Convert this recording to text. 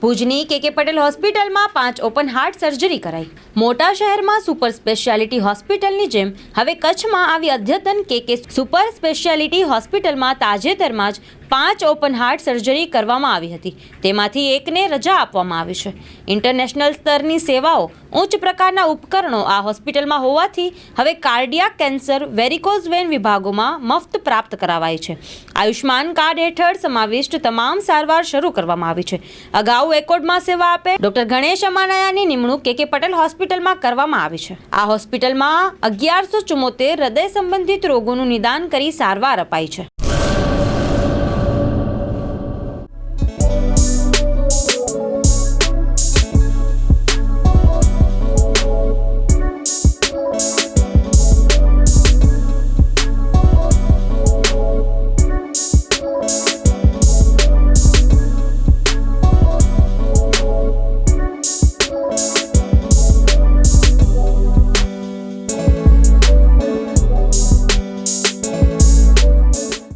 ભુજની કે પટેલ હોસ્પિટલમાં 5 ઓપન હાર્ટ સર્જરી કરાઈ। મોટા શહેરમાં સુપર સ્પેશિયાલિટી હોસ્પિટલની જેમ હવે કચ્છમાં આવી અદ્યતન કે સુપર સ્પેશિયાલિટી હોસ્પિટલમાં તાજેતરમાં જ 5 ઓપન હાર્ટ સર્જરી કરવામાં આવી હતી। તેમાંથી એકને રજા આપવામાં આવી છે। ઇન્ટરનેશનલ સ્તરની સેવાઓ, ઉચ્ચ પ્રકારના ઉપકરણો આ હોસ્પિટલમાં હોવાથી હવે કાર્ડિયાક કેન્સર, વેરિકોઝ વેન વિભાગોમાં મફત પ્રાપ્ત કરાવાય છે। આયુષ્માન કાર્ડ હેઠળ સમાવિષ્ટ તમામ સારવાર શરૂ કરવામાં આવી છે। અગાઉ એકોર્ડમાં સેવા આપે ડોક્ટર ગણેશ અમાનાયાની નિમણૂક કે પટેલ હોસ્પિટલમાં કરવામાં આવી છે। આ હોસ્પિટલમાં 1174 હૃદય સંબંધિત રોગોનું નિદાન કરી સારવાર અપાઈ છે।